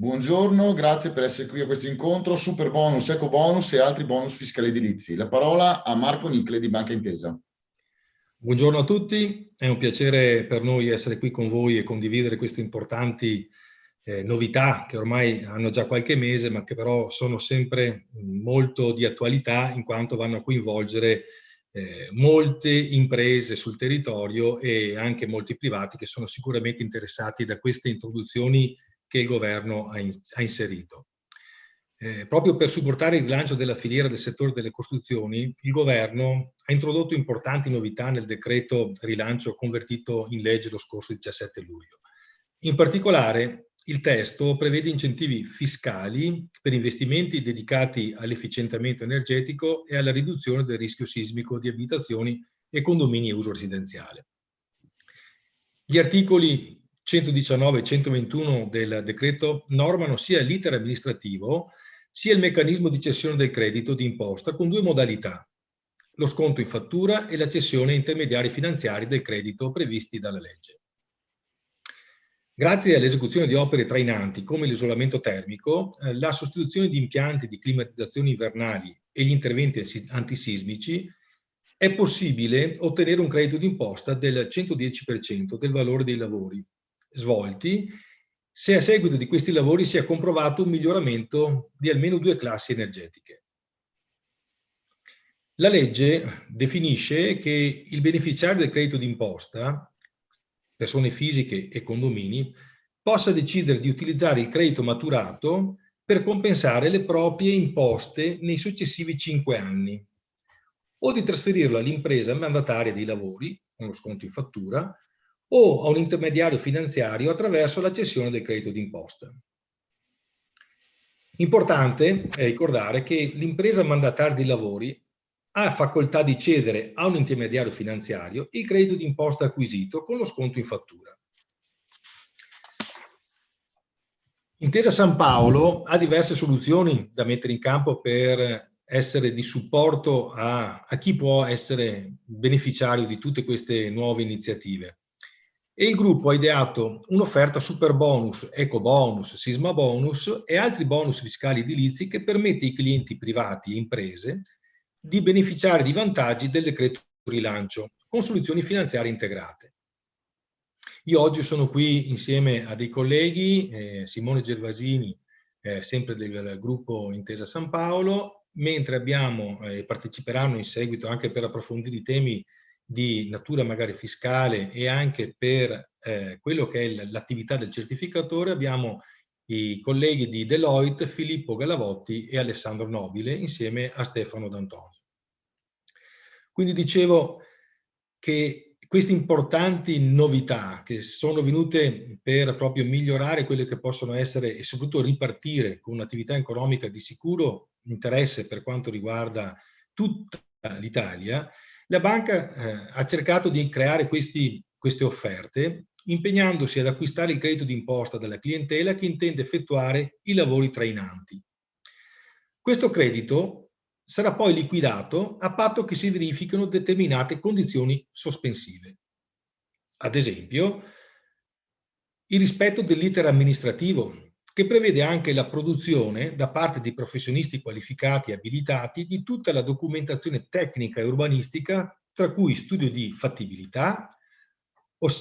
Buongiorno, grazie per essere qui a questo incontro. Super bonus, eco bonus e altri bonus fiscali edilizi. La parola a Marco Nicle di Banca Intesa. Buongiorno a tutti, è un piacere per noi essere qui con voi e condividere queste importanti novità che ormai hanno già qualche mese, ma che però sono sempre molto di attualità in quanto vanno a coinvolgere molte imprese sul territorio e anche molti privati che sono sicuramente interessati da queste introduzioni che il governo ha inserito. Proprio per supportare il rilancio della filiera del settore delle costruzioni, il governo ha introdotto importanti novità nel decreto rilancio convertito in legge lo scorso 17 luglio. In particolare, il testo prevede incentivi fiscali per investimenti dedicati all'efficientamento energetico e alla riduzione del rischio sismico di abitazioni e condomini a uso residenziale. Gli articoli 119 e 121 del decreto normano sia l'iter amministrativo sia il meccanismo di cessione del credito di imposta con due modalità: lo sconto in fattura e la cessione a intermediari finanziari del credito previsti dalla legge. Grazie all'esecuzione di opere trainanti come l'isolamento termico, la sostituzione di impianti di climatizzazione invernali e gli interventi antisismici, è possibile ottenere un credito d'imposta del 110% del valore dei lavori svolti se a seguito di questi lavori si è comprovato un miglioramento di almeno 2 classi energetiche. La legge definisce che il beneficiario del credito d'imposta, persone fisiche e condomini, possa decidere di utilizzare il credito maturato per compensare le proprie imposte nei successivi 5 anni o di trasferirlo all'impresa mandataria dei lavori, con lo sconto in fattura, o a un intermediario finanziario attraverso la cessione del credito d'imposta. Importante è ricordare che l'impresa mandataria dei lavori ha facoltà di cedere a un intermediario finanziario il credito d'imposta acquisito con lo sconto in fattura. Intesa San Paolo ha diverse soluzioni da mettere in campo per essere di supporto a chi può essere beneficiario di tutte queste nuove iniziative. E il gruppo ha ideato un'offerta super bonus, eco bonus, sisma bonus e altri bonus fiscali edilizi che permette ai clienti privati e imprese di beneficiare di vantaggi del decreto rilancio con soluzioni finanziarie integrate. Io oggi sono qui insieme a dei colleghi, Simone Gervasini, sempre del gruppo Intesa San Paolo, mentre parteciperanno in seguito anche per approfondire i temi di natura magari fiscale e anche per quello che è l'attività del certificatore, abbiamo i colleghi di Deloitte, Filippo Galavotti e Alessandro Nobile, insieme a Stefano D'Antonio. Quindi dicevo che queste importanti novità che sono venute per proprio migliorare quelle che possono essere e soprattutto ripartire con un'attività economica di sicuro interesse per quanto riguarda tutta l'Italia, la banca ha cercato di creare queste offerte impegnandosi ad acquistare il credito d'imposta dalla clientela che intende effettuare i lavori trainanti. Questo credito sarà poi liquidato a patto che si verifichino determinate condizioni sospensive. Ad esempio, il rispetto dell'iter amministrativo, che prevede anche la produzione da parte di professionisti qualificati e abilitati di tutta la documentazione tecnica e urbanistica, tra cui studio di fattibilità,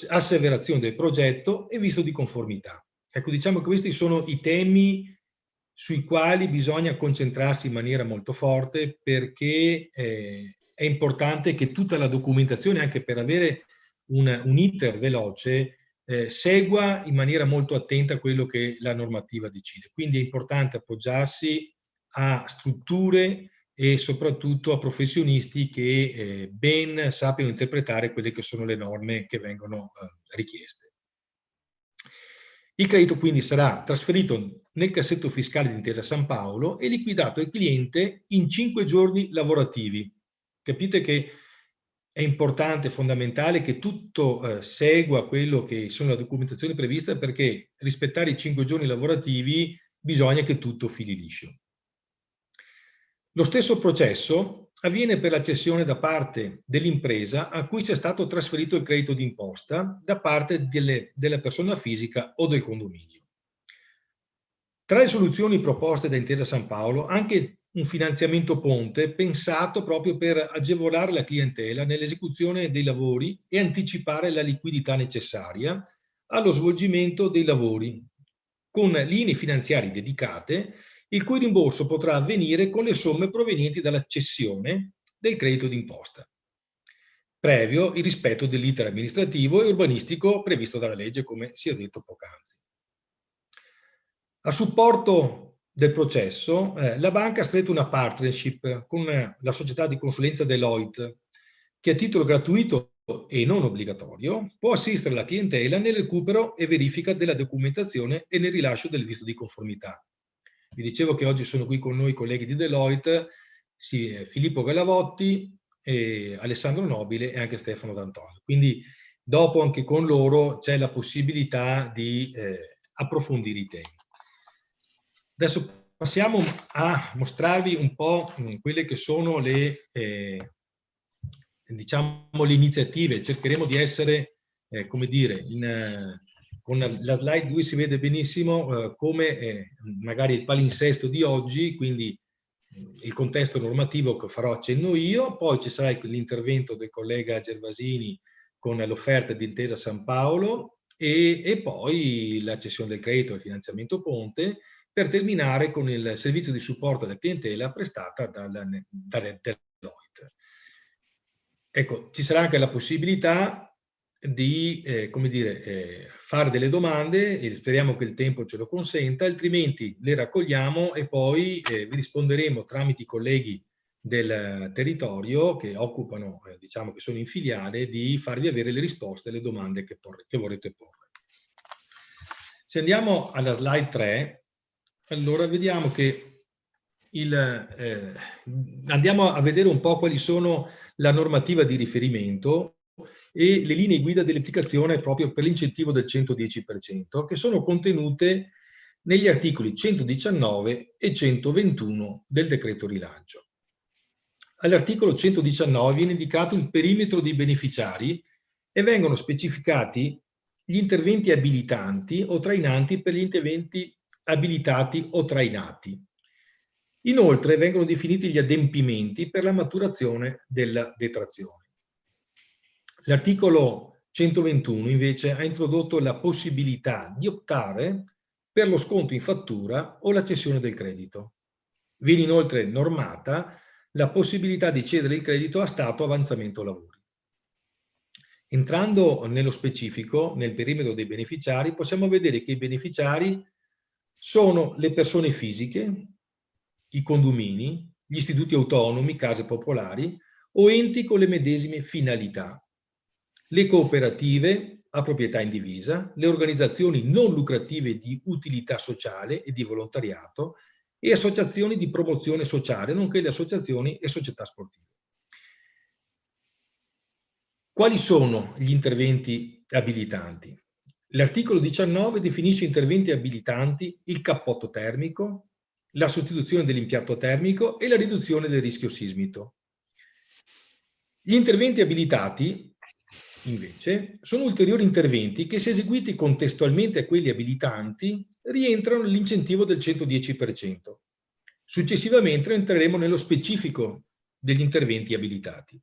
asseverazione del progetto e visto di conformità. Ecco, diciamo che questi sono i temi sui quali bisogna concentrarsi in maniera molto forte, perché è importante che tutta la documentazione, anche per avere un iter veloce, segua in maniera molto attenta quello che la normativa decide. Quindi è importante appoggiarsi a strutture e soprattutto a professionisti che ben sappiano interpretare quelle che sono le norme che vengono richieste. Il credito quindi sarà trasferito nel cassetto fiscale di Intesa San Paolo e liquidato al cliente in 5 giorni lavorativi. Capite che è importante, fondamentale che tutto segua quello che sono la documentazione prevista, perché rispettare i 5 giorni lavorativi bisogna che tutto fili liscio. Lo stesso processo avviene per la cessione da parte dell'impresa a cui sia stato trasferito il credito d'imposta da parte della persona fisica o del condominio. Tra le soluzioni proposte da Intesa San Paolo, anche un finanziamento ponte pensato proprio per agevolare la clientela nell'esecuzione dei lavori e anticipare la liquidità necessaria allo svolgimento dei lavori, con linee finanziarie dedicate, il cui rimborso potrà avvenire con le somme provenienti dalla cessione del credito d'imposta, previo il rispetto dell'iter amministrativo e urbanistico previsto dalla legge, come si è detto poc'anzi. A supporto del processo, la banca ha stretto una partnership con la società di consulenza Deloitte, che a titolo gratuito e non obbligatorio può assistere la clientela nel recupero e verifica della documentazione e nel rilascio del visto di conformità. Vi dicevo che oggi sono qui con noi i colleghi di Deloitte, Filippo Gallavotti, Alessandro Nobile e anche Stefano D'Antonio. Quindi dopo anche con loro c'è la possibilità di approfondire i temi. Adesso passiamo a mostrarvi un po' quelle che sono le, diciamo, le iniziative. Cercheremo di essere, come dire, con la slide 2 si vede benissimo come magari il palinsesto di oggi, quindi il contesto normativo che farò accenno io, poi ci sarà l'intervento del collega Gervasini con l'offerta di Intesa San Paolo e poi la cessione del credito e il finanziamento ponte, per terminare con il servizio di supporto alla clientela prestata dalla Deloitte. Ecco, ci sarà anche la possibilità di come dire, fare delle domande e speriamo che il tempo ce lo consenta, altrimenti le raccogliamo e poi vi risponderemo tramite i colleghi del territorio che occupano, diciamo che sono in filiale, di farvi avere le risposte alle domande che vorrete porre. Se andiamo alla slide 3, allora vediamo che andiamo a vedere un po' quali sono la normativa di riferimento e le linee guida dell'applicazione proprio per l'incentivo del 110%, che sono contenute negli articoli 119 e 121 del decreto rilancio. All'articolo 119 viene indicato il perimetro dei beneficiari e vengono specificati gli interventi abilitanti o trainanti per gli interventi abilitati o trainati. Inoltre vengono definiti gli adempimenti per la maturazione della detrazione. L'articolo 121 invece ha introdotto la possibilità di optare per lo sconto in fattura o la cessione del credito. Viene inoltre normata la possibilità di cedere il credito a stato avanzamento lavori. Entrando nello specifico, nel perimetro dei beneficiari, possiamo vedere che i beneficiari sono le persone fisiche, i condomini, gli istituti autonomi, case popolari o enti con le medesime finalità, le cooperative a proprietà indivisa, le organizzazioni non lucrative di utilità sociale e di volontariato e associazioni di promozione sociale, nonché le associazioni e società sportive. Quali sono gli interventi abilitanti? L'articolo 19 definisce interventi abilitanti il cappotto termico, la sostituzione dell'impianto termico e la riduzione del rischio sismico. Gli interventi abilitati, invece, sono ulteriori interventi che, se eseguiti contestualmente a quelli abilitanti, rientrano nell'incentivo del 110%. Successivamente entreremo nello specifico degli interventi abilitati.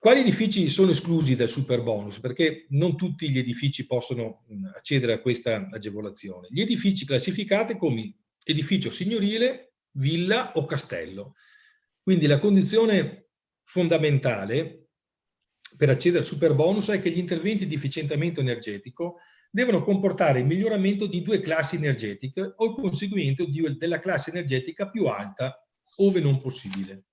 Quali edifici sono esclusi dal superbonus? Perché non tutti gli edifici possono accedere a questa agevolazione. Gli edifici classificati come edificio signorile, villa o castello. Quindi la condizione fondamentale per accedere al superbonus è che gli interventi di efficientamento energetico devono comportare il miglioramento di 2 classi energetiche o il conseguimento della classe energetica più alta, ove non possibile.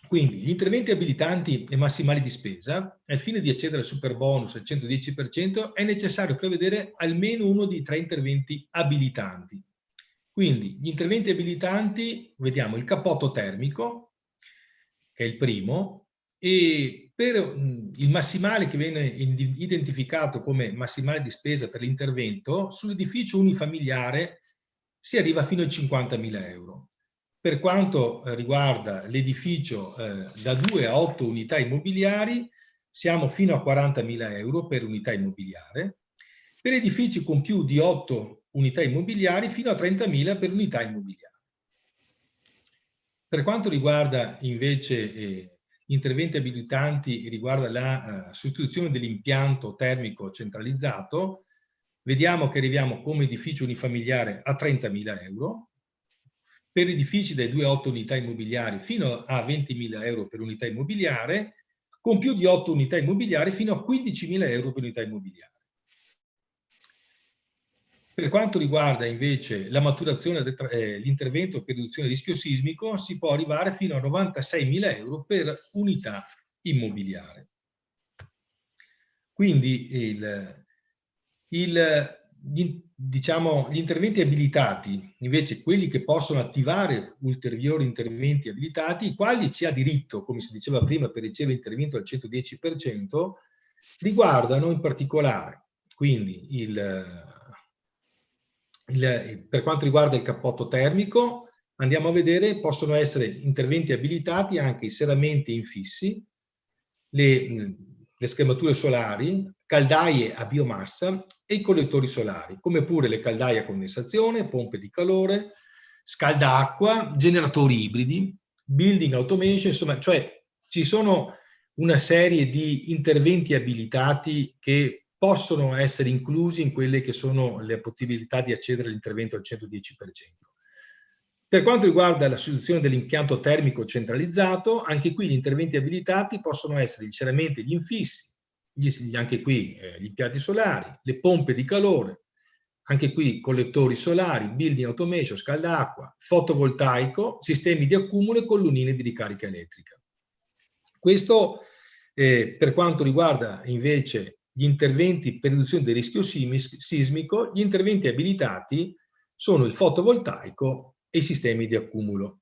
Quindi gli interventi abilitanti e massimali di spesa, al fine di accedere al superbonus al 110%, è necessario prevedere almeno uno dei 3 interventi abilitanti. Quindi gli interventi abilitanti, vediamo il cappotto termico, che è il primo, e per il massimale che viene identificato come massimale di spesa per l'intervento, sull'edificio unifamiliare si arriva fino ai 50.000 euro. Per quanto riguarda l'edificio da 2 a 8 unità immobiliari, siamo fino a 40.000 euro per unità immobiliare, per edifici con più di 8 unità immobiliari fino a 30.000 per unità immobiliare. Per quanto riguarda invece gli interventi abilitanti riguardo la sostituzione dell'impianto termico centralizzato, vediamo che arriviamo come edificio unifamiliare a 30.000 euro, per edifici dai 2 a 8 unità immobiliari fino a 20.000 euro per unità immobiliare, con più di 8 unità immobiliari fino a 15.000 euro per unità immobiliare. Per quanto riguarda invece la maturazione, l'intervento per riduzione del rischio sismico, si può arrivare fino a 96.000 euro per unità immobiliare. Quindi diciamo, gli interventi abilitati, invece quelli che possono attivare ulteriori interventi abilitati, i quali ci ha diritto, come si diceva prima, per ricevere intervento al 110%, riguardano in particolare, quindi per quanto riguarda il cappotto termico, andiamo a vedere, possono essere interventi abilitati anche i serramenti infissi, le scremature solari, caldaie a biomassa e i collettori solari, come pure le caldaie a condensazione, pompe di calore, scaldacqua, generatori ibridi, building automation, insomma, cioè ci sono una serie di interventi abilitati che possono essere inclusi in quelle che sono le possibilità di accedere all'intervento al 110%. Per quanto riguarda la sostituzione dell'impianto termico centralizzato, anche qui gli interventi abilitati possono essere sinceramente gli infissi, anche qui gli impianti solari, le pompe di calore, anche qui collettori solari, building automation, scaldacqua, fotovoltaico, sistemi di accumulo e colonnine di ricarica elettrica. Questo per quanto riguarda invece gli interventi per riduzione del rischio sismico, gli interventi abilitati sono il fotovoltaico e i sistemi di accumulo.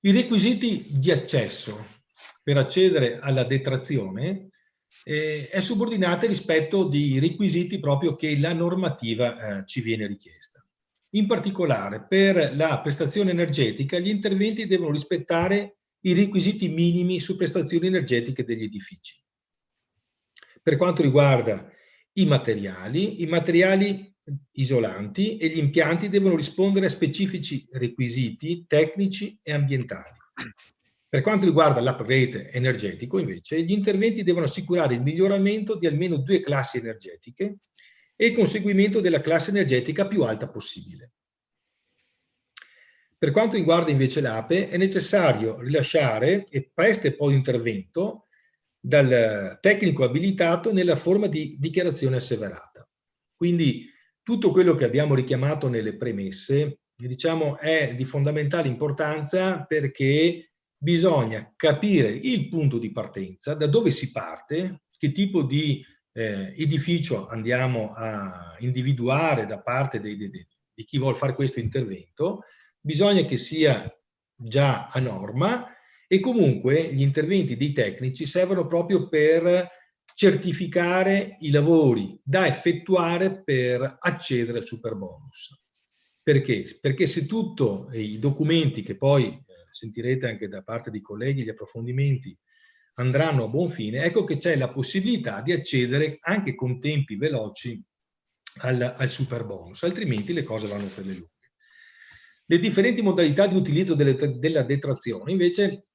I requisiti di accesso per accedere alla detrazione è subordinata rispetto ai requisiti proprio che la normativa ci viene richiesta. In particolare, per la prestazione energetica, gli interventi devono rispettare i requisiti minimi su prestazioni energetiche degli edifici. Per quanto riguarda i materiali isolanti e gli impianti devono rispondere a specifici requisiti tecnici e ambientali. Per quanto riguarda l'upgrade energetico, invece, gli interventi devono assicurare il miglioramento di almeno 2 classi energetiche e il conseguimento della classe energetica più alta possibile. Per quanto riguarda invece l'APE, è necessario rilasciare e preste poi intervento dal tecnico abilitato nella forma di dichiarazione asseverata. Quindi tutto quello che abbiamo richiamato nelle premesse, diciamo, è di fondamentale importanza perché bisogna capire il punto di partenza, da dove si parte, che tipo di edificio andiamo a individuare da parte di chi vuole fare questo intervento. Bisogna che sia già a norma e comunque gli interventi dei tecnici servono proprio per certificare i lavori da effettuare per accedere al superbonus. Perché? Perché se tutti i documenti che poi sentirete anche da parte dei colleghi, gli approfondimenti, andranno a buon fine, ecco che c'è la possibilità di accedere anche con tempi veloci al superbonus, altrimenti le cose vanno per le lunghe. Le differenti modalità di utilizzo della detrazione invece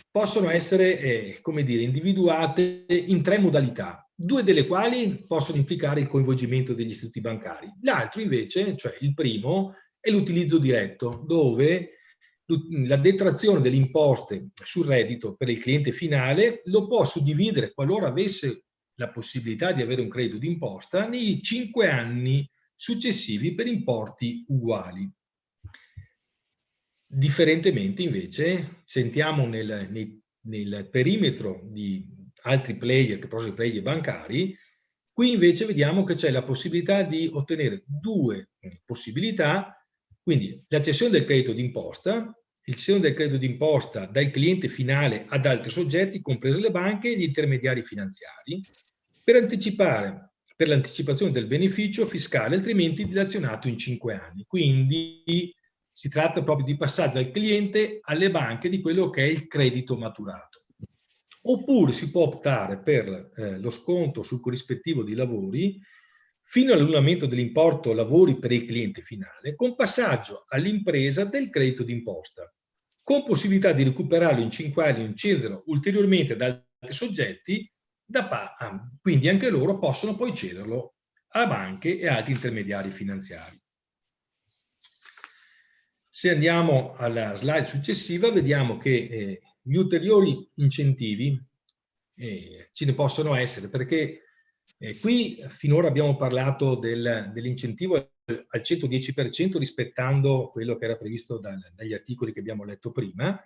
possono essere come dire, individuate in 3 modalità, 2 delle quali possono implicare il coinvolgimento degli istituti bancari. L'altro invece, cioè il primo, è l'utilizzo diretto, dove la detrazione delle imposte sul reddito per il cliente finale lo può suddividere, qualora avesse la possibilità di avere un credito d'imposta, nei 5 anni successivi per importi uguali. Differentemente invece sentiamo nel perimetro di altri player, che possono essere player bancari, qui invece vediamo che c'è la possibilità di ottenere 2 possibilità, quindi la cessione del credito d'imposta, il cessione del credito d'imposta dal cliente finale ad altri soggetti, comprese le banche e gli intermediari finanziari, per l'anticipazione del beneficio fiscale, altrimenti dilazionato in 5 anni. Quindi Si tratta proprio di passaggio dal cliente alle banche di quello che è il credito maturato. Oppure si può optare per lo sconto sul corrispettivo dei lavori fino all'annullamento dell'importo lavori per il cliente finale, con passaggio all'impresa del credito d'imposta, con possibilità di recuperarlo in 5 anni o incederlo ulteriormente da altri soggetti, quindi anche loro possono poi cederlo a banche e altri intermediari finanziari. Se andiamo alla slide successiva, vediamo che gli ulteriori incentivi ce ne possono essere, perché qui finora abbiamo parlato dell'incentivo al 110% rispettando quello che era previsto dagli articoli che abbiamo letto prima,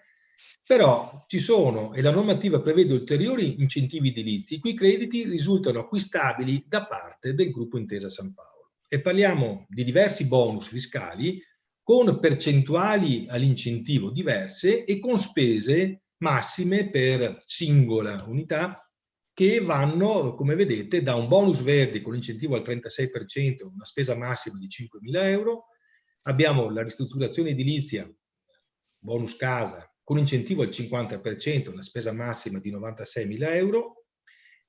però ci sono, e la normativa prevede ulteriori incentivi edilizi, i cui crediti risultano acquistabili da parte del gruppo Intesa San Paolo. E parliamo di diversi bonus fiscali con percentuali all'incentivo diverse e con spese massime per singola unità che vanno, come vedete, da un bonus verde con incentivo al 36%, una spesa massima di 5.000 euro, abbiamo la ristrutturazione edilizia, bonus casa, con incentivo al 50%, una spesa massima di 96.000 euro,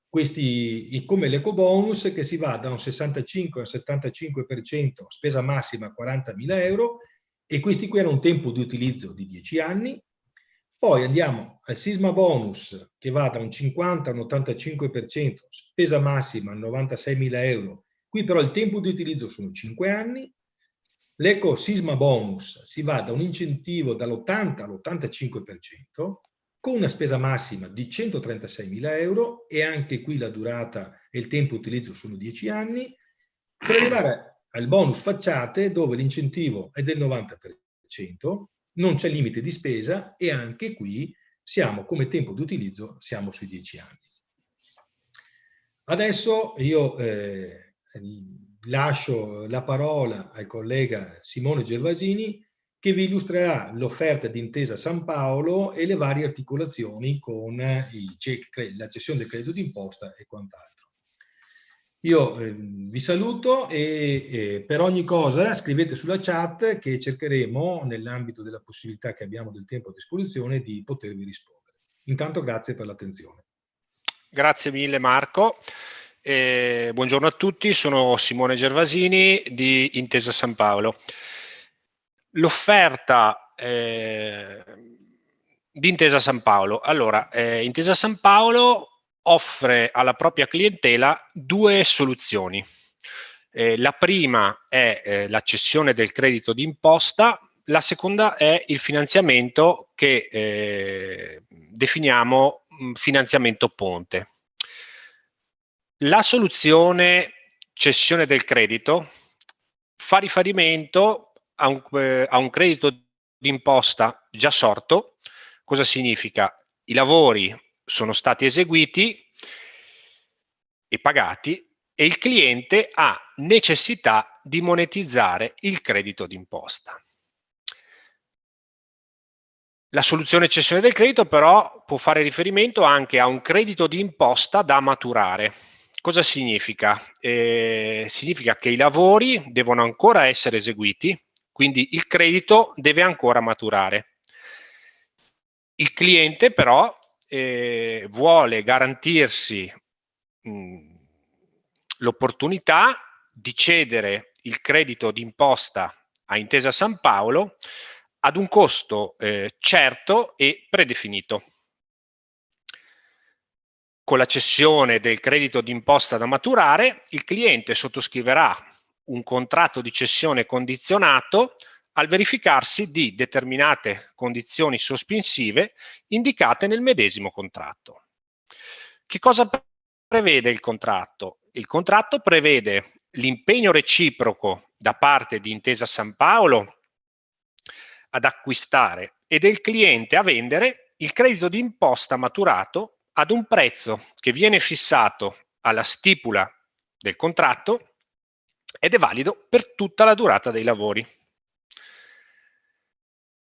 questi come l'ecobonus che si va da un 65 al 75%, spesa massima 40.000 euro, e questi qui hanno un tempo di utilizzo di 10 anni. Poi andiamo al sisma bonus che va da un 50 a un 85%, spesa massima 96.000 euro, qui però il tempo di utilizzo sono 5 anni. L'eco sisma bonus si va da un incentivo dall'80 all'85%, con una spesa massima di 136.000 euro e anche qui la durata e il tempo di utilizzo sono 10 anni, per arrivare al bonus facciate dove l'incentivo è del 90%, non c'è limite di spesa e anche qui siamo come tempo di utilizzo siamo sui 10 anni. Adesso io lascio la parola al collega Simone Gervasini che vi illustrerà l'offerta di Intesa San Paolo e le varie articolazioni con la cessione del credito d'imposta e quant'altro. Io vi saluto e per ogni cosa scrivete sulla chat che cercheremo, nell'ambito della possibilità che abbiamo del tempo a disposizione, di potervi rispondere. Intanto grazie per l'attenzione. Grazie mille Marco. Buongiorno a tutti, sono Simone Gervasini di Intesa San Paolo. L'offerta di Intesa San Paolo. Allora, Intesa San Paolo offre alla propria clientela due soluzioni. La prima è la cessione del credito d'imposta, la seconda è il finanziamento che definiamo finanziamento ponte. La soluzione cessione del credito fa riferimento a un credito d'imposta già sorto. Cosa significa? I lavori sono stati eseguiti e pagati e il cliente ha necessità di monetizzare il credito d'imposta. La soluzione cessione del credito però può fare riferimento anche a un credito d'imposta da maturare. Cosa significa? Significa che i lavori devono ancora essere eseguiti, quindi il credito deve ancora maturare. Il cliente però vuole garantirsi l'opportunità di cedere il credito d'imposta a Intesa San Paolo ad un costo certo e predefinito. Con la cessione del credito d'imposta da maturare, il cliente sottoscriverà un contratto di cessione condizionato al verificarsi di determinate condizioni sospensive indicate nel medesimo contratto. Che cosa prevede il contratto? Il contratto prevede l'impegno reciproco da parte di Intesa San Paolo ad acquistare e del cliente a vendere il credito d'imposta maturato ad un prezzo che viene fissato alla stipula del contratto ed è valido per tutta la durata dei lavori.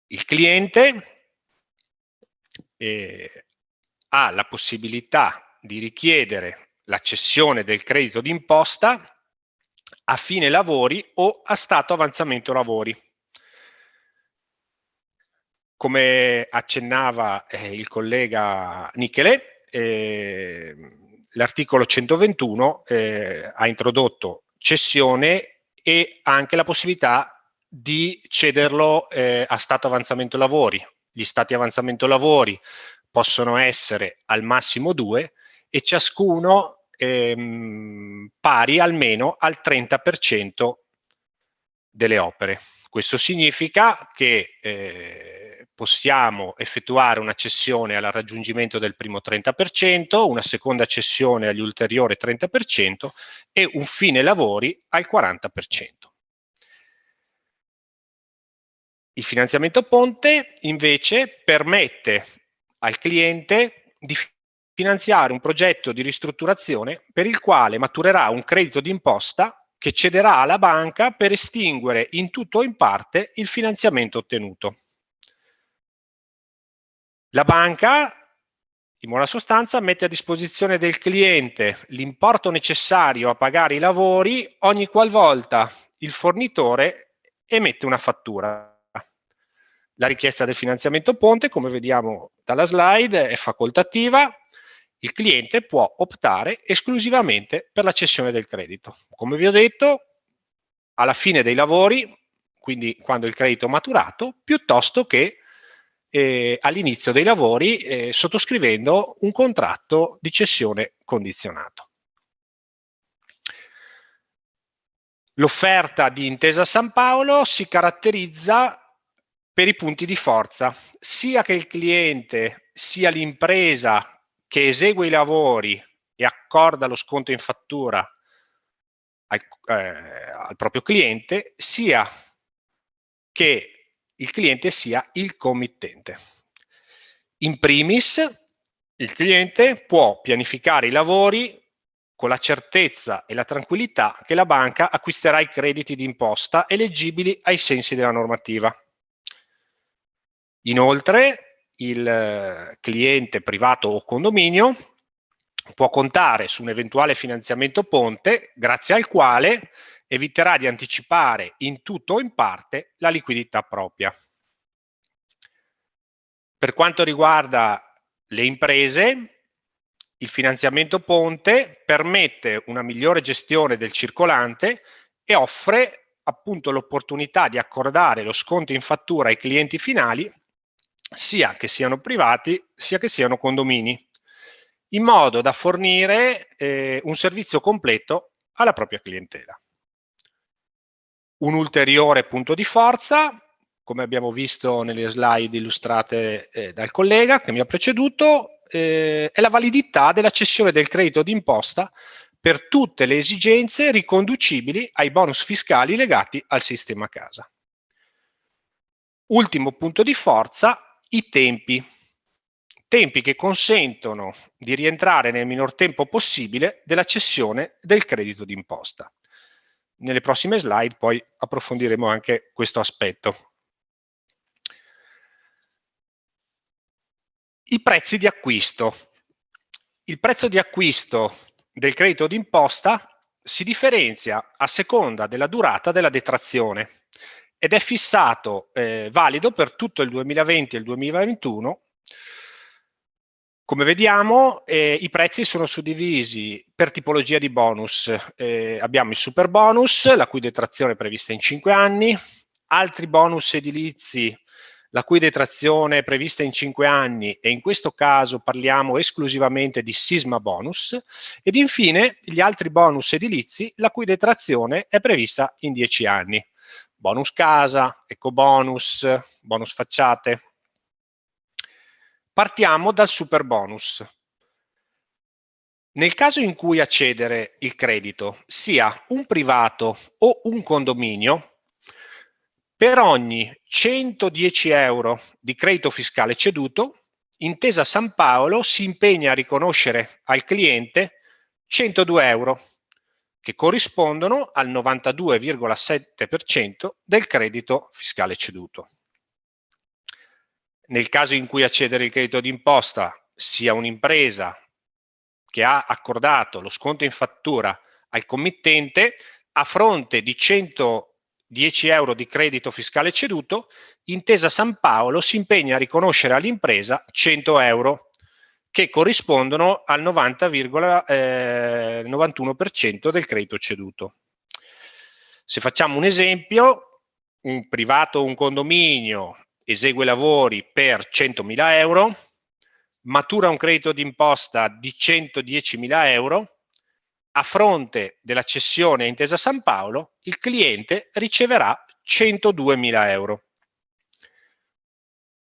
Il cliente ha la possibilità di richiedere la cessione del credito d'imposta a fine lavori o a stato avanzamento lavori. come accennava il collega Michele, l'articolo 121 ha introdotto cessione e anche la possibilità di cederlo a stato avanzamento lavori. Gli stati avanzamento lavori possono essere al massimo 2 e ciascuno pari almeno al 30% delle opere. Questo significa che possiamo effettuare una cessione al raggiungimento del primo 30%, una seconda cessione agli ulteriori 30% e un fine lavori al 40%. Il finanziamento ponte invece permette al cliente di finanziare un progetto di ristrutturazione per il quale maturerà un credito d'imposta che cederà alla banca per estinguere in tutto o in parte il finanziamento ottenuto. La banca, in buona sostanza, mette a disposizione del cliente l'importo necessario a pagare i lavori ogni qualvolta il fornitore emette una fattura. La richiesta del finanziamento ponte, come vediamo dalla slide, è facoltativa. Il cliente può optare esclusivamente per la cessione del credito. Come vi ho detto, alla fine dei lavori, quindi quando il credito è maturato, piuttosto che all'inizio dei lavori sottoscrivendo un contratto di cessione condizionato. L'offerta di Intesa San Paolo si caratterizza per i punti di forza, sia che il cliente sia l'impresa che esegue i lavori e accorda lo sconto in fattura al proprio cliente, sia che il cliente sia il committente. In primis, il cliente può pianificare i lavori con la certezza e la tranquillità che la banca acquisterà i crediti d'imposta eleggibili ai sensi della normativa. Inoltre, il cliente privato o condominio può contare su un eventuale finanziamento ponte, grazie al quale eviterà di anticipare in tutto o in parte la liquidità propria. Per quanto riguarda le imprese, il finanziamento ponte permette una migliore gestione del circolante e offre appunto l'opportunità di accordare lo sconto in fattura ai clienti finali, sia che siano privati, sia che siano condomini, in modo da fornire un servizio completo alla propria clientela. Un ulteriore punto di forza, come abbiamo visto nelle slide illustrate dal collega che mi ha preceduto, è la validità della cessione del credito d'imposta per tutte le esigenze riconducibili ai bonus fiscali legati al sistema casa. Ultimo punto di forza, i tempi. Tempi che consentono di rientrare nel minor tempo possibile della cessione del credito d'imposta. Nelle prossime slide poi approfondiremo anche questo aspetto. I prezzi di acquisto. Il prezzo di acquisto del credito d'imposta si differenzia a seconda della durata della detrazione ed è fissato valido per tutto il 2020 e il 2021. Come vediamo, i prezzi sono suddivisi per tipologia di bonus. Abbiamo il super bonus, la cui detrazione è prevista in 5 anni, altri bonus edilizi, la cui detrazione è prevista in 5 anni e in questo caso parliamo esclusivamente di sisma bonus, ed infine gli altri bonus edilizi, la cui detrazione è prevista in 10 anni. Bonus casa, ecobonus, bonus facciate. Partiamo dal super bonus. Nel caso in cui a cedere il credito sia un privato o un condominio, per ogni 110 euro di credito fiscale ceduto, Intesa San Paolo si impegna a riconoscere al cliente 102 euro, che corrispondono al 92,7% del credito fiscale ceduto. Nel caso in cui a cedere il credito d'imposta sia un'impresa che ha accordato lo sconto in fattura al committente, a fronte di 110 10 euro di credito fiscale ceduto, Intesa San Paolo si impegna a riconoscere all'impresa 100 euro, che corrispondono al 90,91% del credito ceduto. Se facciamo un esempio, un privato o un condominio esegue lavori per 100.000 euro, matura un credito d'imposta di 110.000 euro, a fronte della cessione a Intesa San Paolo, il cliente riceverà 102.000 euro.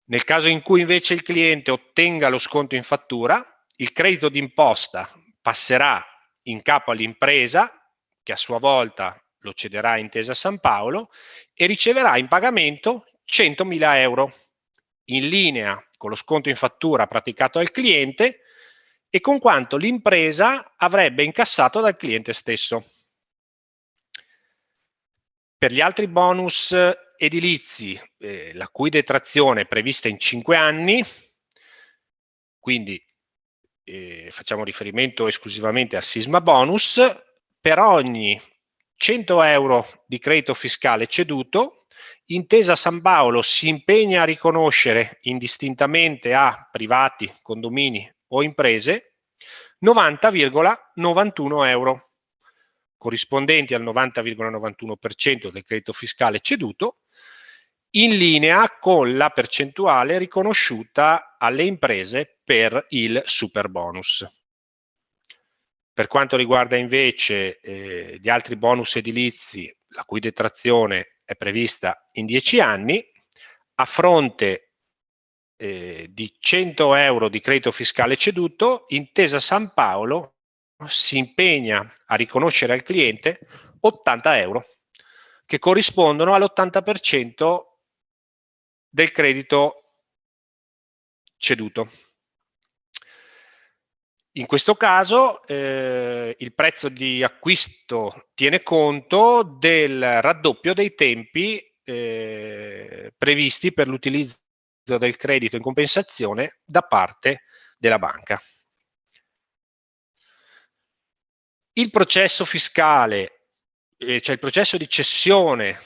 Nel caso in cui invece il cliente ottenga lo sconto in fattura, il credito d'imposta passerà in capo all'impresa, che a sua volta lo cederà a Intesa San Paolo e riceverà in pagamento 100.000 euro, in linea con lo sconto in fattura praticato al cliente e con quanto l'impresa avrebbe incassato dal cliente stesso. Per gli altri bonus edilizi, la cui detrazione è prevista in 5 anni, quindi facciamo riferimento esclusivamente al sisma bonus, per ogni 100 euro di credito fiscale ceduto, Intesa San Paolo si impegna a riconoscere indistintamente a privati, condomini o imprese 90,91 euro, corrispondenti al 90,91% del credito fiscale ceduto, in linea con la percentuale riconosciuta alle imprese per il superbonus. Per quanto riguarda invece gli altri bonus edilizi, la cui detrazione è prevista in 10 anni, a fronte di 100 euro di credito fiscale ceduto, Intesa San Paolo si impegna a riconoscere al cliente 80 euro, che corrispondono all'80% del credito ceduto. In questo caso il prezzo di acquisto tiene conto del raddoppio dei tempi previsti per l'utilizzo del credito in compensazione da parte della banca. Il processo fiscale, cioè il processo di cessione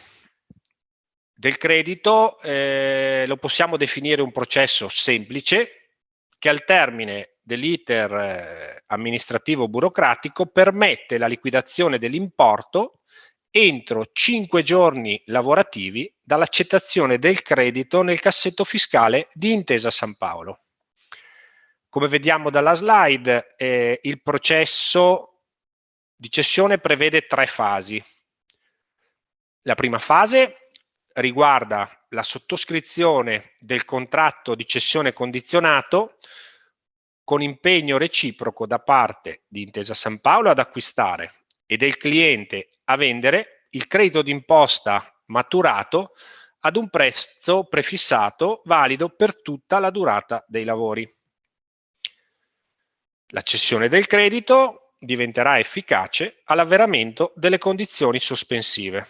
del credito, lo possiamo definire un processo semplice che al termine dell'iter amministrativo burocratico permette la liquidazione dell'importo entro 5 giorni lavorativi dall'accettazione del credito nel cassetto fiscale di Intesa San Paolo. Come vediamo dalla slide, il processo di cessione prevede 3 fasi. La prima fase riguarda la sottoscrizione del contratto di cessione condizionato con impegno reciproco da parte di Intesa San Paolo ad acquistare e del cliente a vendere il credito d'imposta maturato ad un prezzo prefissato valido per tutta la durata dei lavori. La cessione del credito diventerà efficace all'avveramento delle condizioni sospensive.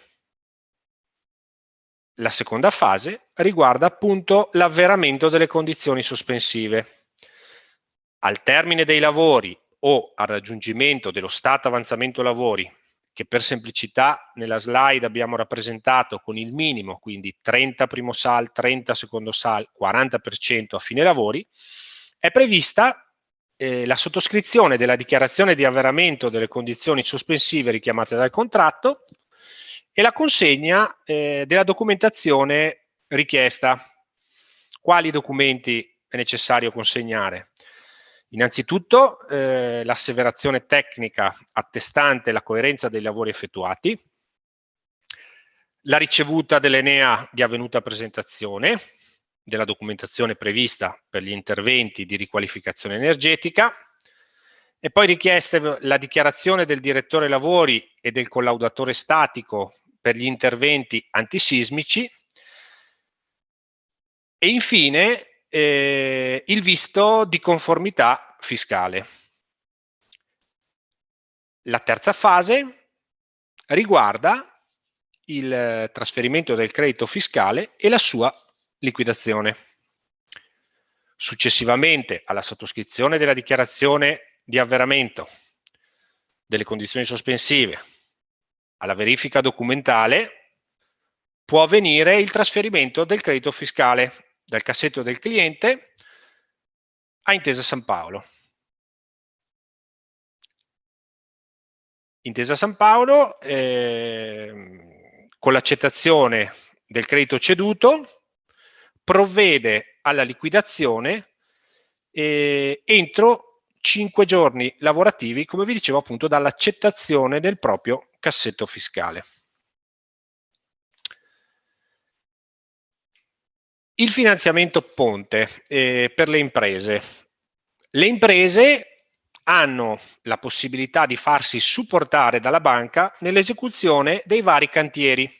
La seconda fase riguarda appunto l'avveramento delle condizioni sospensive. Al termine dei lavori o al raggiungimento dello stato avanzamento lavori, che per semplicità nella slide abbiamo rappresentato con il minimo, quindi 30 primo SAL, 30 secondo SAL, 40% a fine lavori, è prevista la sottoscrizione della dichiarazione di avveramento delle condizioni sospensive richiamate dal contratto e la consegna della documentazione richiesta. Quali documenti è necessario consegnare? Innanzitutto l'asseverazione tecnica attestante la coerenza dei lavori effettuati, la ricevuta dell'Enea di avvenuta presentazione, della documentazione prevista per gli interventi di riqualificazione energetica e poi richiesta la dichiarazione del direttore lavori e del collaudatore statico per gli interventi antisismici e infine il visto di conformità fiscale. La terza fase riguarda il trasferimento del credito fiscale e la sua liquidazione. Successivamente alla sottoscrizione della dichiarazione di avveramento delle condizioni sospensive, alla verifica documentale, può avvenire il trasferimento del credito fiscale dal cassetto del cliente a Intesa San Paolo. Intesa San Paolo, con l'accettazione del credito ceduto, provvede alla liquidazione entro 5 giorni lavorativi, come vi dicevo appunto, dall'accettazione del proprio cassetto fiscale. Il finanziamento ponte per le imprese. Le imprese hanno la possibilità di farsi supportare dalla banca nell'esecuzione dei vari cantieri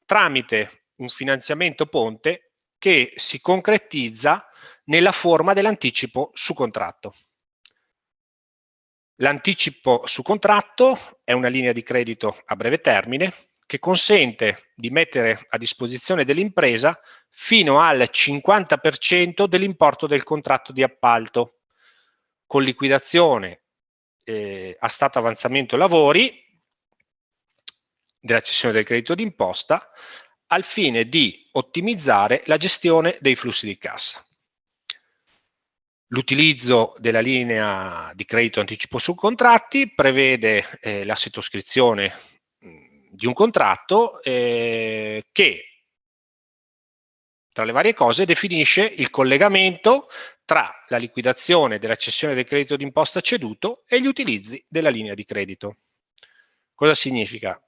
tramite un finanziamento ponte che si concretizza nella forma dell'anticipo su contratto. L'anticipo su contratto è una linea di credito a breve termine che consente di mettere a disposizione dell'impresa fino al 50% dell'importo del contratto di appalto, con liquidazione a stato avanzamento lavori della cessione del credito d'imposta, al fine di ottimizzare la gestione dei flussi di cassa. L'utilizzo della linea di credito anticipo su contratti prevede la sottoscrizione di un contratto che, tra le varie cose, definisce il collegamento tra la liquidazione della cessione del credito d'imposta ceduto e gli utilizzi della linea di credito. Cosa significa?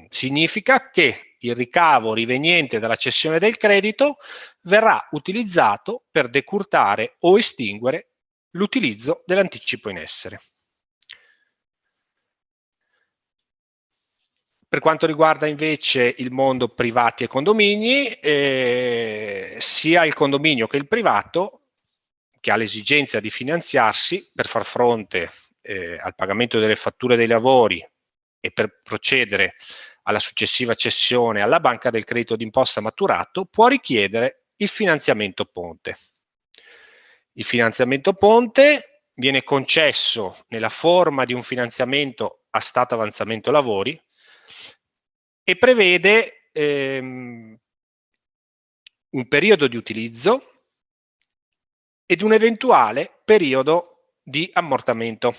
Significa che il ricavo riveniente dalla cessione del credito verrà utilizzato per decurtare o estinguere l'utilizzo dell'anticipo in essere. Per quanto riguarda invece il mondo privati e condomini, sia il condominio che il privato, che ha l'esigenza di finanziarsi per far fronte al pagamento delle fatture dei lavori e per procedere alla successiva cessione alla banca del credito d'imposta maturato, può richiedere il finanziamento ponte. Il finanziamento ponte viene concesso nella forma di un finanziamento a stato avanzamento lavori e prevede un periodo di utilizzo ed un eventuale periodo di ammortamento.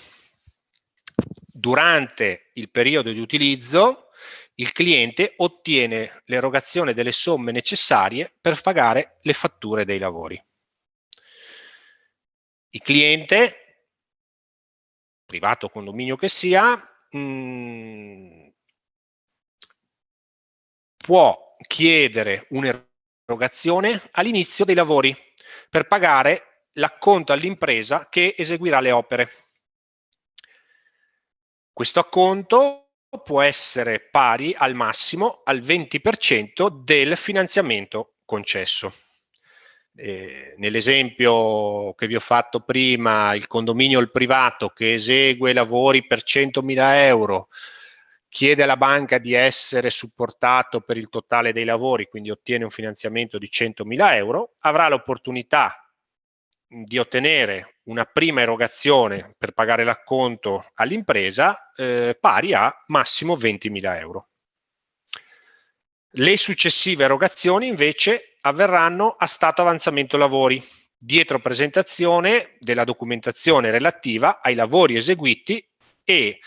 Durante il periodo di utilizzo, il cliente ottiene l'erogazione delle somme necessarie per pagare le fatture dei lavori. Il cliente, privato o condominio che sia, può chiedere un'erogazione all'inizio dei lavori per pagare l'acconto all'impresa che eseguirà le opere. Questo acconto può essere pari al massimo al 20% del finanziamento concesso. Nell'esempio che vi ho fatto prima, il condominio o il privato che esegue lavori per 100.000 euro chiede alla banca di essere supportato per il totale dei lavori, quindi ottiene un finanziamento di 100.000 euro, avrà l'opportunità di ottenere una prima erogazione per pagare l'acconto all'impresa pari a massimo 20.000 euro. Le successive erogazioni invece avverranno a stato avanzamento lavori, dietro presentazione della documentazione relativa ai lavori eseguiti e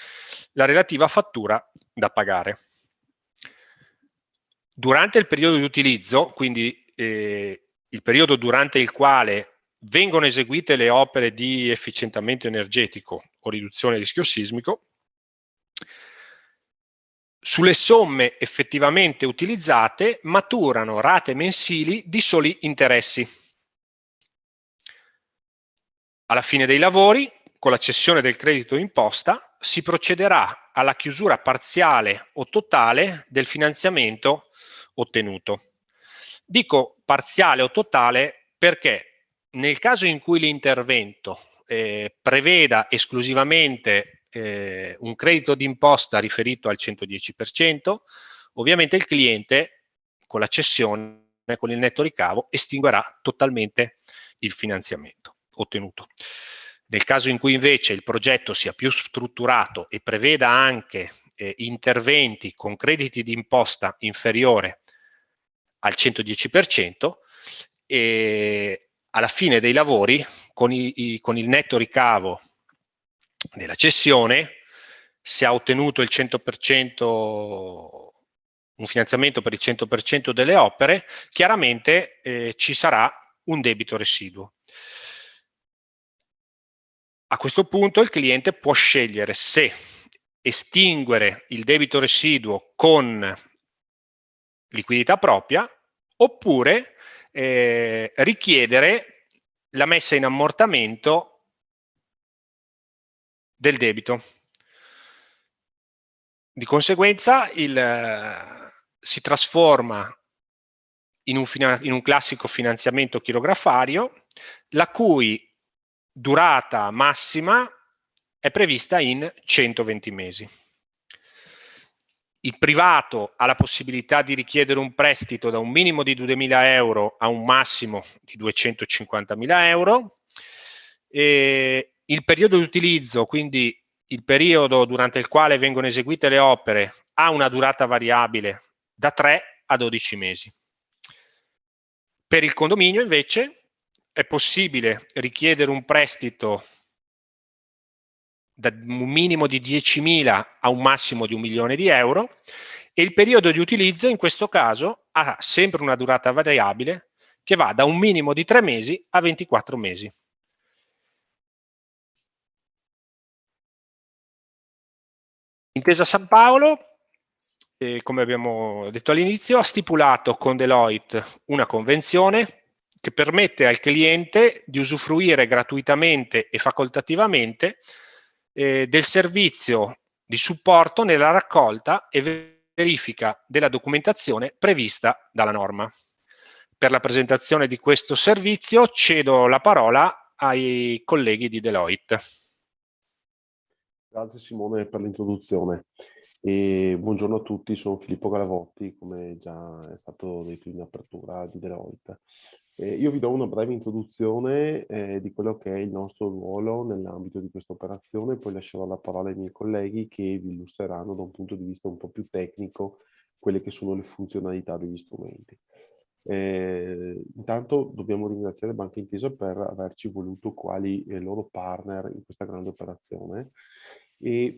la relativa fattura da pagare. Durante il periodo di utilizzo, quindi il periodo durante il quale vengono eseguite le opere di efficientamento energetico o riduzione del rischio sismico, sulle somme effettivamente utilizzate maturano rate mensili di soli interessi. Alla fine dei lavori, con la cessione del credito d'imposta, si procederà alla chiusura parziale o totale del finanziamento ottenuto. Dico parziale o totale perché nel caso in cui l'intervento preveda esclusivamente un credito d'imposta riferito al 110%, ovviamente il cliente con la cessione, con il netto ricavo, estinguerà totalmente il finanziamento ottenuto. Nel caso in cui invece il progetto sia più strutturato e preveda anche interventi con crediti d'imposta inferiore al 110% e alla fine dei lavori, con il netto ricavo della cessione, si ha ottenuto il 100%, un finanziamento per il 100% delle opere, chiaramente ci sarà un debito residuo. A questo punto il cliente può scegliere se estinguere il debito residuo con liquidità propria oppure richiedere la messa in ammortamento del debito. Di conseguenza si trasforma in un classico finanziamento chirografario, la cui durata massima è prevista in 120 mesi. Il privato ha la possibilità di richiedere un prestito da un minimo di 2.000 euro a un massimo di 250.000 euro. E il periodo di utilizzo, quindi il periodo durante il quale vengono eseguite le opere, ha una durata variabile da 3 a 12 mesi. Per il condominio, invece, è possibile richiedere un prestito da un minimo di 10.000 a un massimo di 1 milione di euro e il periodo di utilizzo in questo caso ha sempre una durata variabile che va da un minimo di 3 mesi a 24 mesi. Intesa San Paolo, come abbiamo detto all'inizio, ha stipulato con Deloitte una convenzione che permette al cliente di usufruire gratuitamente e facoltativamente del servizio di supporto nella raccolta e verifica della documentazione prevista dalla norma. Per la presentazione di questo servizio cedo la parola ai colleghi di Deloitte. Grazie Simone per l'introduzione e buongiorno a tutti, sono Filippo Galavotti, come già è stato detto in apertura di Deloitte. Io vi do una breve introduzione di quello che è il nostro ruolo nell'ambito di questa operazione, poi lascerò la parola ai miei colleghi che vi illustreranno da un punto di vista un po' più tecnico quelle che sono le funzionalità degli strumenti. Intanto dobbiamo ringraziare Banca Intesa per averci voluto quali loro partner in questa grande operazione e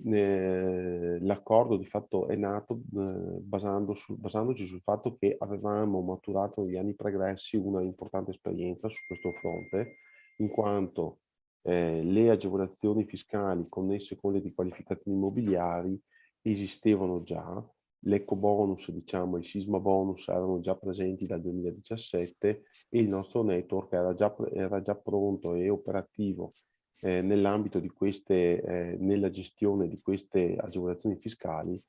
l'accordo di fatto è nato basandoci sul fatto che avevamo maturato negli anni pregressi una importante esperienza su questo fronte, in quanto le agevolazioni fiscali connesse con le riqualificazioni immobiliari esistevano già. L'eco bonus, diciamo, il sisma bonus erano già presenti dal 2017 e il nostro network era già pronto e operativo nell'ambito di queste, nella gestione di queste agevolazioni fiscali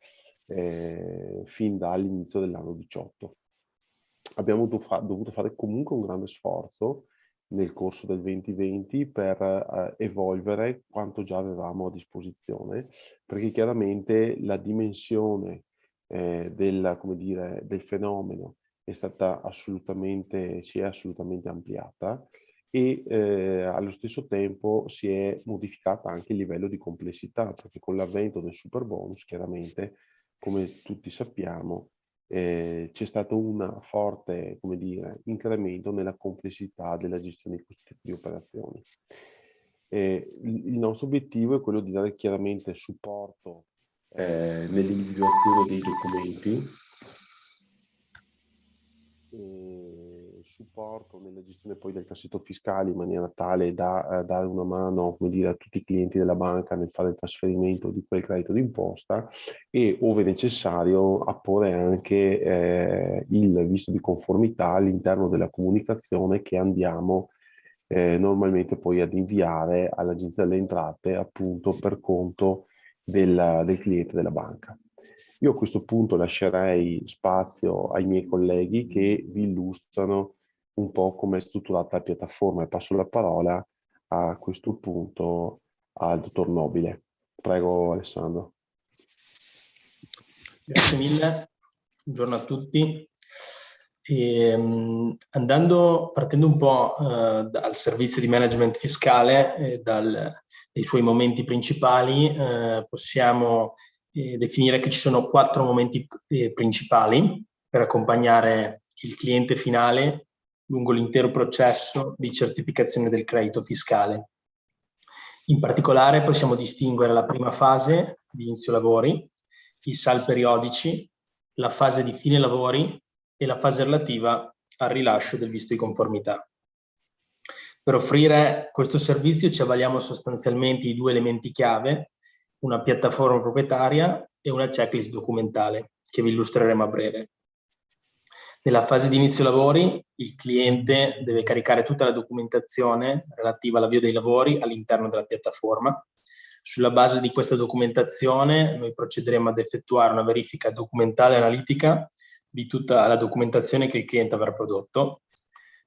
fin dall'inizio dell'anno 2018. Abbiamo dovuto fare comunque un grande sforzo nel corso del 2020 per evolvere quanto già avevamo a disposizione, perché chiaramente la dimensione del fenomeno si è assolutamente ampliata e allo stesso tempo si è modificata anche il livello di complessità, perché con l'avvento del superbonus chiaramente, come tutti sappiamo, c'è stato un forte, incremento nella complessità della gestione di questo tipo di operazioni. Il nostro obiettivo è quello di dare chiaramente supporto nell'individuazione dei documenti, supporto nella gestione poi del cassetto fiscale in maniera tale da dare una mano, a tutti i clienti della banca nel fare il trasferimento di quel credito d'imposta e, ove necessario, apporre anche il visto di conformità all'interno della comunicazione che andiamo normalmente poi ad inviare all'Agenzia delle Entrate, appunto per conto del cliente della banca. Io a questo punto lascerei spazio ai miei colleghi che vi illustrano un po' come è strutturata la piattaforma e passo la parola a questo punto al dottor Nobile. Prego Alessandro. Grazie mille, buongiorno a tutti. Partendo un po' dal servizio di management fiscale, dei suoi momenti principali, possiamo definire che ci sono 4 momenti principali per accompagnare il cliente finale lungo l'intero processo di certificazione del credito fiscale. In particolare possiamo distinguere la prima fase di inizio lavori, i SAL periodici, la fase di fine lavori e la fase relativa al rilascio del visto di conformità. Per offrire questo servizio ci avvaliamo sostanzialmente di due elementi chiave, una piattaforma proprietaria e una checklist documentale, che vi illustreremo a breve. Nella fase di inizio lavori, il cliente deve caricare tutta la documentazione relativa all'avvio dei lavori all'interno della piattaforma. Sulla base di questa documentazione, noi procederemo ad effettuare una verifica documentale e analitica di tutta la documentazione che il cliente avrà prodotto.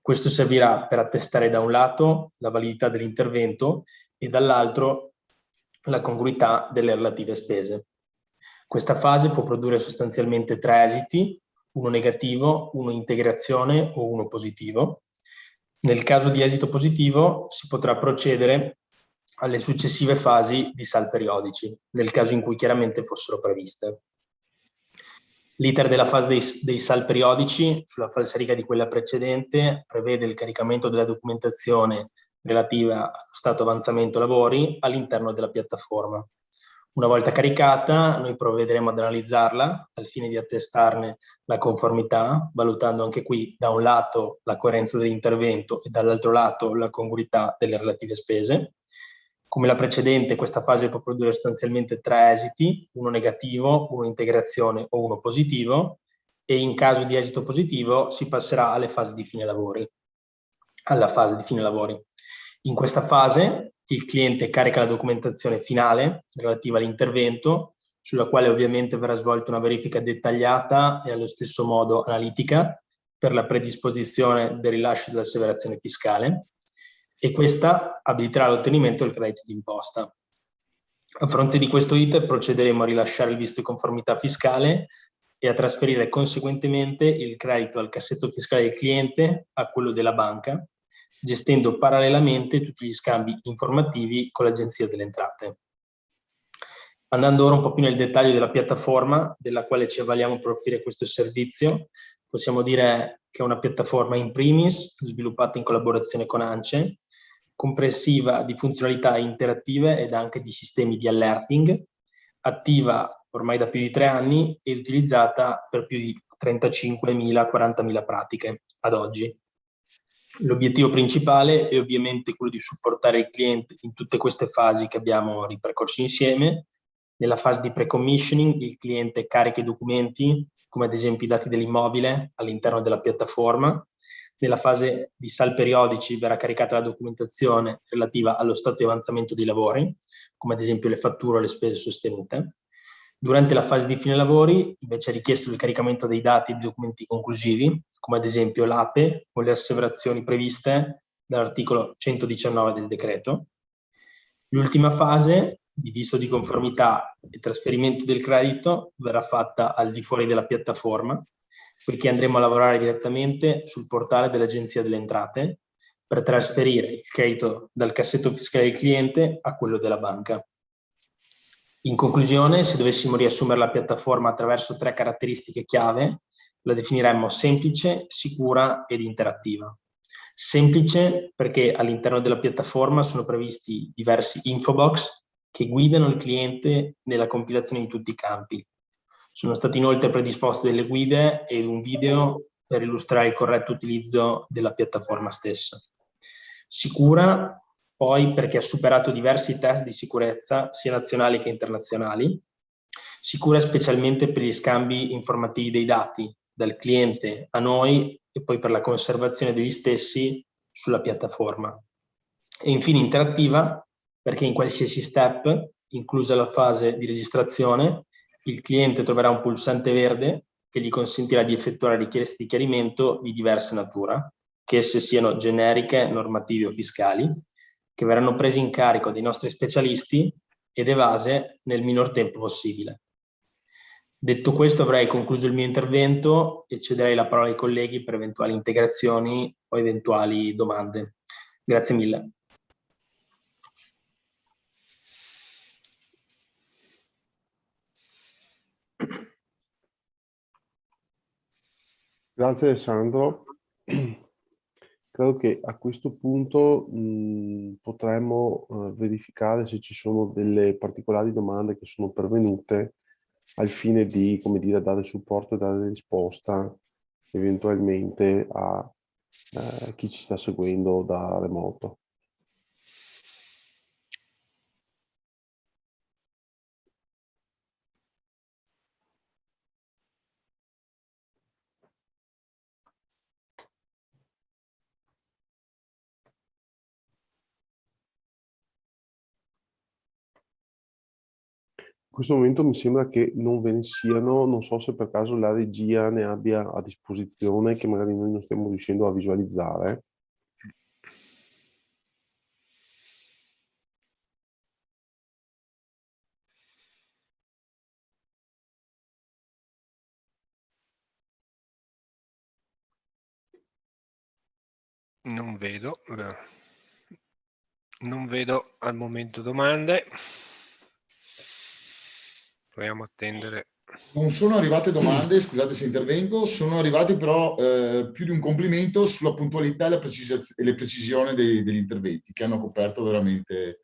Questo servirà per attestare da un lato la validità dell'intervento e dall'altro la congruità delle relative spese. Questa fase può produrre sostanzialmente tre esiti: uno negativo, uno integrazione o uno positivo. Nel caso di esito positivo si potrà procedere alle successive fasi di SAL periodici, nel caso in cui chiaramente fossero previste. L'iter della fase dei SAL periodici, sulla falsariga di quella precedente, prevede il caricamento della documentazione relativa allo stato avanzamento lavori all'interno della piattaforma. Una volta caricata, noi provvederemo ad analizzarla al fine di attestarne la conformità, valutando anche qui da un lato la coerenza dell'intervento e dall'altro lato la congruità delle relative spese. Come la precedente, questa fase può produrre sostanzialmente tre esiti: uno negativo, uno integrazione o uno positivo, e in caso di esito positivo si passerà alla fase di fine lavori. In questa fase il cliente carica la documentazione finale relativa all'intervento, sulla quale ovviamente verrà svolta una verifica dettagliata e allo stesso modo analitica per la predisposizione del rilascio dell'asseverazione fiscale, e questa abiliterà l'ottenimento del credito d'imposta. A fronte di questo iter procederemo a rilasciare il visto di conformità fiscale e a trasferire conseguentemente il credito al cassetto fiscale del cliente a quello della banca, gestendo parallelamente tutti gli scambi informativi con l'Agenzia delle Entrate. Andando ora un po' più nel dettaglio della piattaforma della quale ci avvaliamo per offrire questo servizio, possiamo dire che è una piattaforma in primis, sviluppata in collaborazione con ANCE, comprensiva di funzionalità interattive ed anche di sistemi di alerting, attiva ormai da più di 3 anni ed utilizzata per più di 35.000-40.000 pratiche ad oggi. L'obiettivo principale è ovviamente quello di supportare il cliente in tutte queste fasi che abbiamo ripercorso insieme. Nella fase di pre-commissioning il cliente carica i documenti, come ad esempio i dati dell'immobile, all'interno della piattaforma. Nella fase di SAL periodici verrà caricata la documentazione relativa allo stato di avanzamento dei lavori, come ad esempio le fatture o le spese sostenute. Durante la fase di fine lavori invece è richiesto il caricamento dei dati e dei documenti conclusivi, come ad esempio l'APE o le asseverazioni previste dall'articolo 119 del decreto. L'ultima fase di visto di conformità e trasferimento del credito verrà fatta al di fuori della piattaforma, poiché andremo a lavorare direttamente sul portale dell'Agenzia delle Entrate per trasferire il credito dal cassetto fiscale del cliente a quello della banca. In conclusione, se dovessimo riassumere la piattaforma attraverso 3 caratteristiche chiave, la definiremmo semplice, sicura ed interattiva. Semplice perché all'interno della piattaforma sono previsti diversi infobox che guidano il cliente nella compilazione di tutti i campi. Sono state inoltre predisposte delle guide ed un video per illustrare il corretto utilizzo della piattaforma stessa. Sicura poi perché ha superato diversi test di sicurezza sia nazionali che internazionali. Sicura specialmente per gli scambi informativi dei dati dal cliente a noi e poi per la conservazione degli stessi sulla piattaforma. E infine interattiva perché in qualsiasi step, inclusa la fase di registrazione, il cliente troverà un pulsante verde che gli consentirà di effettuare richieste di chiarimento di diversa natura, che esse siano generiche, normative o fiscali, che verranno presi in carico dai nostri specialisti ed evase nel minor tempo possibile. Detto questo, avrei concluso il mio intervento e cederei la parola ai colleghi per eventuali integrazioni o eventuali domande. Grazie mille. Grazie Alessandro. Credo che a questo punto potremmo verificare se ci sono delle particolari domande che sono pervenute al fine di, come dire, dare supporto e dare risposta eventualmente a chi ci sta seguendo da remoto. In questo momento mi sembra che non ve ne siano, non so se per caso la regia ne abbia a disposizione che magari noi non stiamo riuscendo a visualizzare. Non vedo al momento domande. Proviamo a attendere. Non sono arrivate domande, scusate se intervengo, sono arrivati però più di un complimento sulla puntualità e la precisione degli interventi, che hanno coperto veramente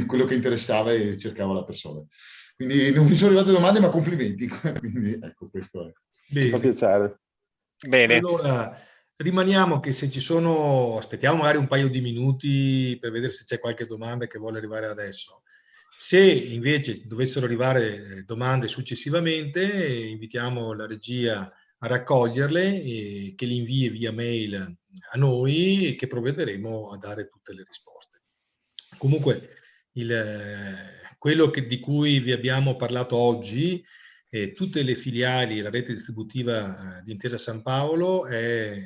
quello che interessava e cercava la persona. Quindi non mi sono arrivate domande, ma complimenti. Quindi ecco, questo è. Ci fa piacere. Bene. Allora, rimaniamo che se ci sono, aspettiamo magari un paio di minuti per vedere se c'è qualche domanda che vuole arrivare adesso. Se invece dovessero arrivare domande successivamente, invitiamo la regia a raccoglierle e che li invii via mail a noi e che provvederemo a dare tutte le risposte. Comunque, quello di cui vi abbiamo parlato oggi, tutte le filiali, la rete distributiva di Intesa San Paolo è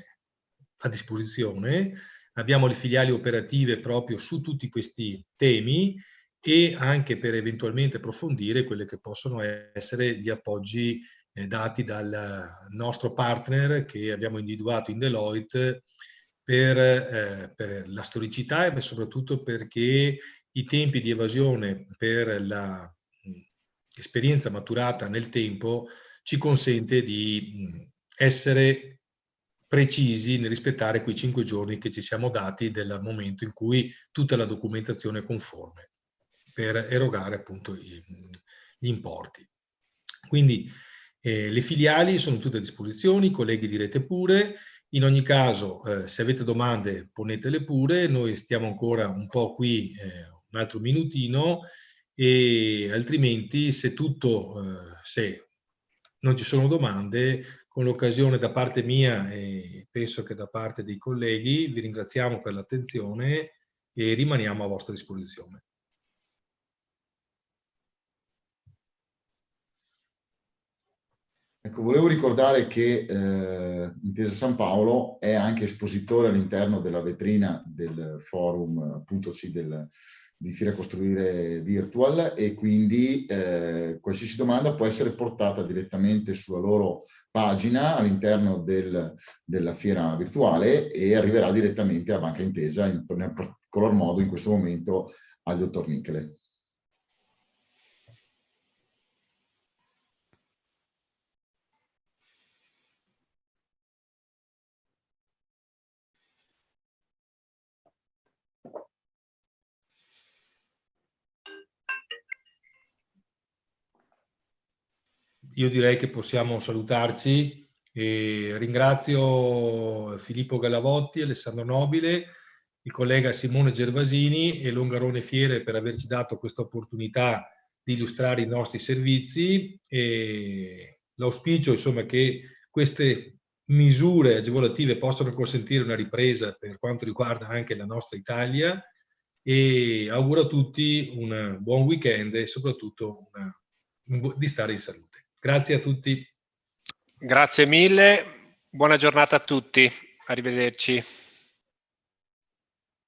a disposizione. Abbiamo le filiali operative proprio su tutti questi temi e anche per eventualmente approfondire quelle che possono essere gli appoggi dati dal nostro partner che abbiamo individuato in Deloitte per la storicità e soprattutto perché i tempi di evasione per l'esperienza maturata nel tempo ci consente di essere precisi nel rispettare quei 5 giorni che ci siamo dati dal momento in cui tutta la documentazione è conforme per erogare appunto gli importi. Quindi le filiali sono tutte a disposizione, i colleghi direte pure. In ogni caso, se avete domande ponetele pure, noi stiamo ancora un po' qui un altro minutino e altrimenti se non ci sono domande, con l'occasione da parte mia e penso che da parte dei colleghi vi ringraziamo per l'attenzione e rimaniamo a vostra disposizione. Ecco, volevo ricordare che Intesa San Paolo è anche espositore all'interno della vetrina del forum, appunto sì, di Fiera Costruire Virtual e quindi qualsiasi domanda può essere portata direttamente sulla loro pagina all'interno della fiera virtuale e arriverà direttamente a Banca Intesa, in particolar modo in questo momento al dottor Michele. Io direi che possiamo salutarci e ringrazio Filippo Gallavotti, Alessandro Nobile, il collega Simone Gervasini e Longarone Fiere per averci dato questa opportunità di illustrare i nostri servizi e l'auspicio insomma che queste misure agevolative possano consentire una ripresa per quanto riguarda anche la nostra Italia e auguro a tutti un buon weekend e soprattutto di stare in salute. Grazie a tutti. Grazie mille, buona giornata a tutti, arrivederci.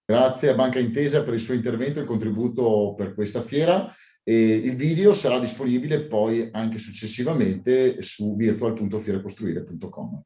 Grazie a Banca Intesa per il suo intervento e il contributo per questa fiera. E il video sarà disponibile poi anche successivamente su virtual.fierecostruire.com.